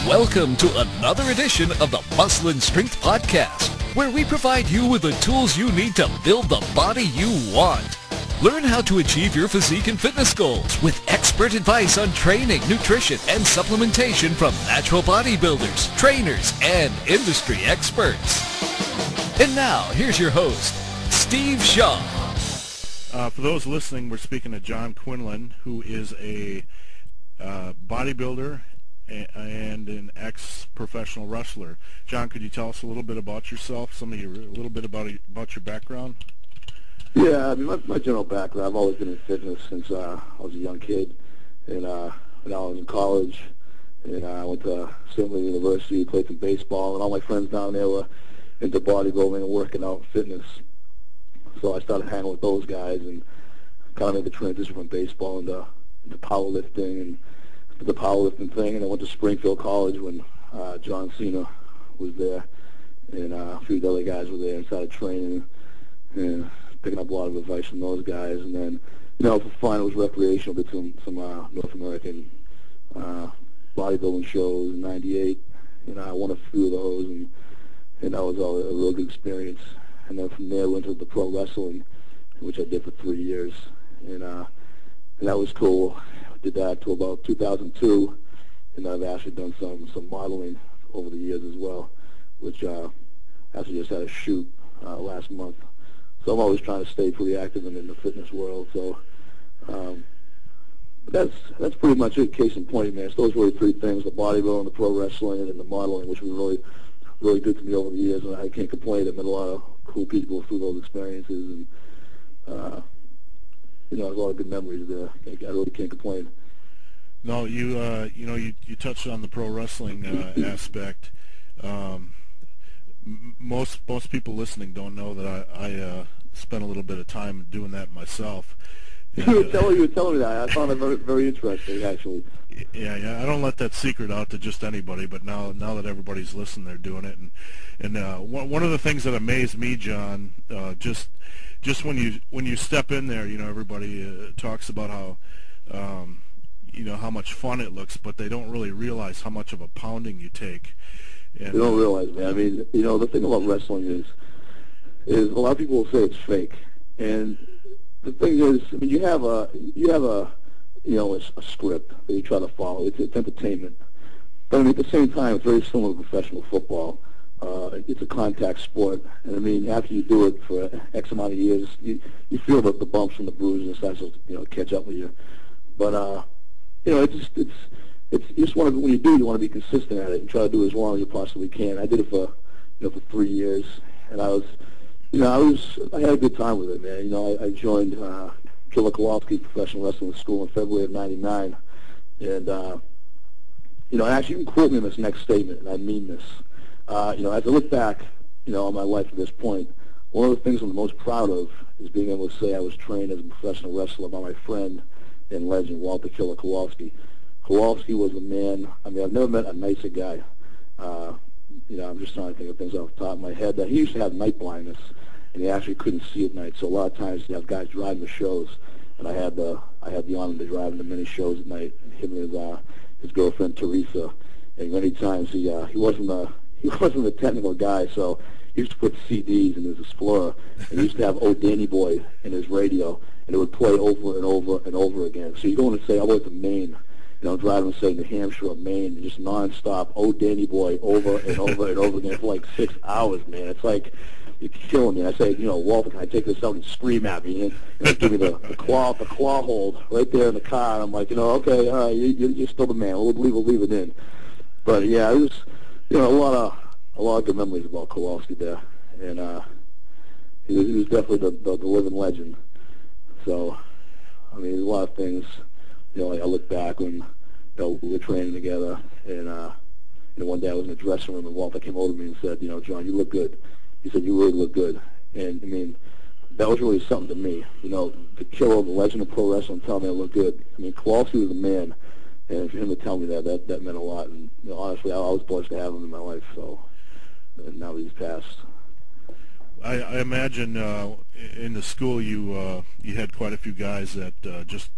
Welcome to another edition of the Muscle and Strength Podcast, where we provide you with the tools you need to build the body you want. Learn how to achieve your physique and fitness goals with expert advice on training, nutrition, and supplementation from natural bodybuilders, trainers, and industry experts. And now, here's your host, Steve Shaw. For those listening, we're speaking to John Quinlan, who is a bodybuilder and an ex-professional wrestler. John, could you tell us a little bit about yourself, a little bit about your background? Yeah, I mean, my general background, I've always been in fitness since I was a young kid. And when I was in college, and I went to St. University, played some baseball, and all my friends down there were into bodybuilding and working out and fitness. So I started hanging with those guys and kind of made the transition from baseball into powerlifting and the powerlifting thing. And I went to Springfield College when John Cena was there, and a few other guys were there, and started training and picking up a lot of advice from those guys. And then, for fun, it was recreational. Did some North American bodybuilding shows in '98. I won a few of those, and that was all a real good experience. And then from there, went to the pro wrestling, which I did for 3 years, and that was cool. Did that till about 2002, and I've actually done some modeling over the years as well, which actually just had a shoot last month. So I'm always trying to stay pretty active in the fitness world. So that's pretty much it. Case in point, man. It's those really three things: the bodybuilding, the pro wrestling, and the modeling, which was really good to me over the years. And I can't complain. I've met a lot of cool people through those experiences, and there's a lot of good memories there. I really can't complain. No, you touched on the pro wrestling aspect. Most people listening don't know that I spent a little bit of time doing that myself. And, you were telling me that. I found it very, very interesting, actually. Yeah. I don't let that secret out to just anybody, but now that everybody's listening, they're doing it. And one of the things that amazed me, John, just when you step in there, everybody talks about how how much fun it looks, but they don't really realize how much of a pounding you take. And, they don't realize, man. I mean, the thing about wrestling is a lot of people will say it's fake, and the thing is, I mean, you have a script that you try to follow. It's entertainment, but I mean, at the same time, it's very similar to professional football. It's a contact sport, and I mean, after you do it for X amount of years, you feel the bumps and the bruises and stuff, so catch up with you. But it's you just want to, when you do, you want to be consistent at it and try to do it as long as you possibly can. I did it for 3 years, and I had a good time with it, man. I joined Quinlan Professional Wrestling School in February of '99, and actually you can quote me on this next statement, and I mean this. As I look back, on my life at this point, one of the things I'm the most proud of is being able to say I was trained as a professional wrestler by my friend and legend, Walter Killer Kowalski. Kowalski was a man. I mean, I've never met a nicer guy. I'm just trying to think of things off the top of my head. He used to have night blindness, and he actually couldn't see at night. So a lot of times he'd have guys driving the shows, and I had the honor to drive the many shows at night. Him and his girlfriend Teresa, and many times he wasn't a technical guy, so he used to put CDs in his Explorer, and he used to have "Oh Danny Boy" in his radio, and it would play over and over and over again. So you go in and say, I went to Maine, driving, say, New Hampshire or Maine, and just nonstop, "Oh Danny Boy," over and over and over again for like 6 hours, man. It's like, you're killing me. I say, Walter, can I take this out and scream at me? And give me the claw hold right there in the car. And I'm like, okay, all right, you're still the man. We'll leave it in. But yeah, it was, a lot of good memories about Kowalski there, and he was definitely the living legend. So, I mean, a lot of things. I look back when we were training together, and one day I was in the dressing room, and Walter came over to me and said, John, you look good. He said, you really look good. And I mean, that was really something to me. The killer, the legend of pro wrestling, telling me I look good. I mean, Kowalski was a man, and for him to tell me that meant a lot. And honestly, I was blessed to have him in my life. So, and now he's passed. I imagine in the school you had quite a few guys that just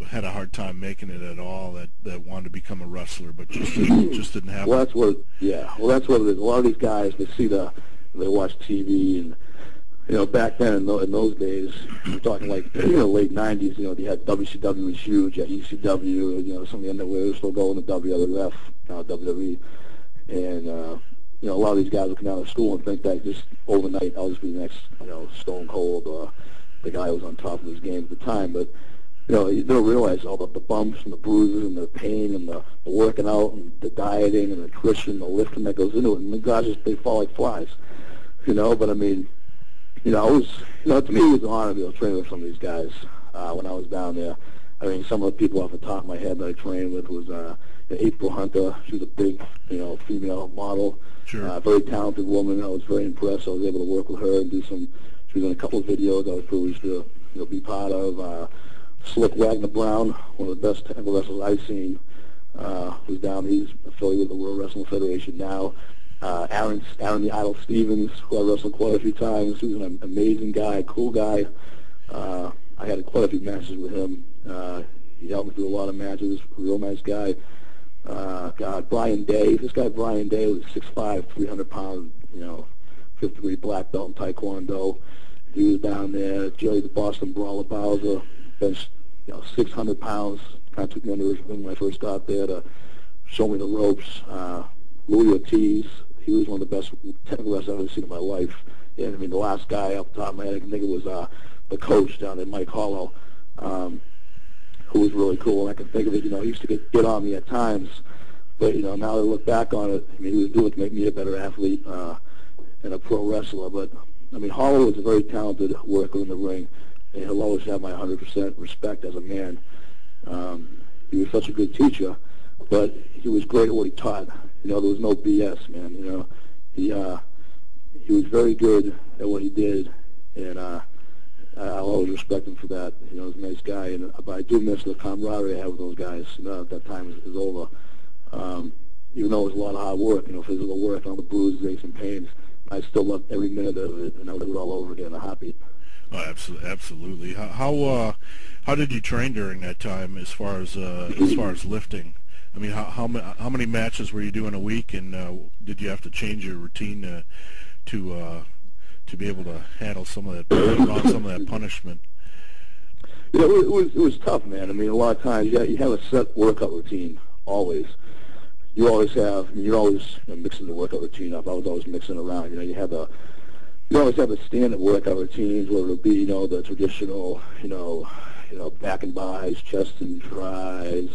had a hard time making it at all, that wanted to become a wrestler, but just didn't happen. Well, that's what it is. A lot of these guys, they watch TV, and back then in those days, we're talking like late '90s. You had WCW was huge, ECW. Some of the NWA was still going to WWF, now WWE, and a lot of these guys would come out of school and think that just overnight I'll just be the next Stone Cold or the guy who was on top of his game at the time, but. You don't realize all the bumps and the bruises and the pain and the working out and the dieting and the nutrition, the lifting that goes into it. And the guys they fall like flies, But I mean, I was, to me it was an honor to be able to train with some of these guys when I was down there. I mean, some of the people off the top of my head that I trained with was April Hunter. She was a big, female model, sure. Very talented woman. I was very impressed. I was able to work with her and do some. She was in a couple of videos I was privileged to, be part of. Slick Wagner Brown, one of the best technical wrestlers I've seen, was down. He's affiliated with the World Wrestling Federation now. Aaron the Idol Stevens, who I wrestled quite a few times. He was an amazing guy, cool guy. I had quite a few matches with him. He helped me through a lot of matches. Real nice guy. Brian Day. This guy Brian Day was 6'5", 300 pound, fifth degree black belt in Taekwondo. He was down there. Jerry the Boston Brawler Bowser, benched 600 pounds. Kind of took me under his wing when I first got there to show me the ropes. Louis Ortiz, he was one of the best technical wrestlers I've ever seen in my life. And I mean, the last guy off the top of my head, I can think it was the coach down there, Mike Hollow, who was really cool. And I can think of it, he used to get on me at times. But, now that I look back on it, I mean, he was doing it to make me a better athlete and a pro wrestler. But, I mean, Hollow was a very talented worker in the ring. And he'll always have my 100% respect as a man. He was such a good teacher, but he was great at what he taught. There was no BS, man. He was very good at what he did, and I'll always respect him for that. He was a nice guy, but I do miss the camaraderie I had with those guys. That time is over. Even though it was a lot of hard work, physical work, and all the bruises, aches, and pains, I still loved every minute of it, and I would do it all over again in a heartbeat. Oh, absolutely. How did you train during that time as far as lifting? I mean, how many matches were you doing a week, and did you have to change your routine to be able to handle some of that punishment? It was tough, man. I mean, a lot of times you have a set workout routine always. You always have. I mean, you're always mixing the workout routine up. I was always mixing around. You always have the standard workout routines, whether it be, the traditional, back and buys, chest and tries,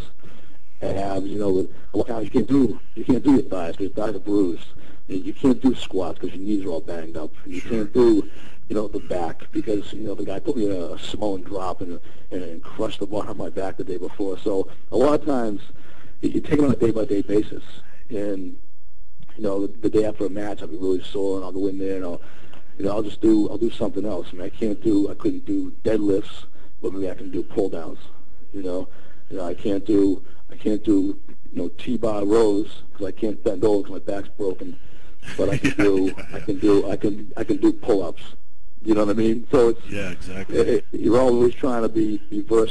abs. A lot of times you can't do your thighs because your thighs are bruised. You can't do squats because your knees are all banged up. You can't do, the back because, the guy put me in a Samoan drop and crushed the bottom of my back the day before. So a lot of times you take it on a day-by-day basis. And, the day after a match I'll be really sore and I'll go in there and I'll do something else. I mean, I couldn't do deadlifts, but maybe I can do pull downs. I can't do T-bar rows because I can't bend over because my back's broken. But I can do pull-ups. You know what I mean? So it's exactly. You're always trying to be versatile.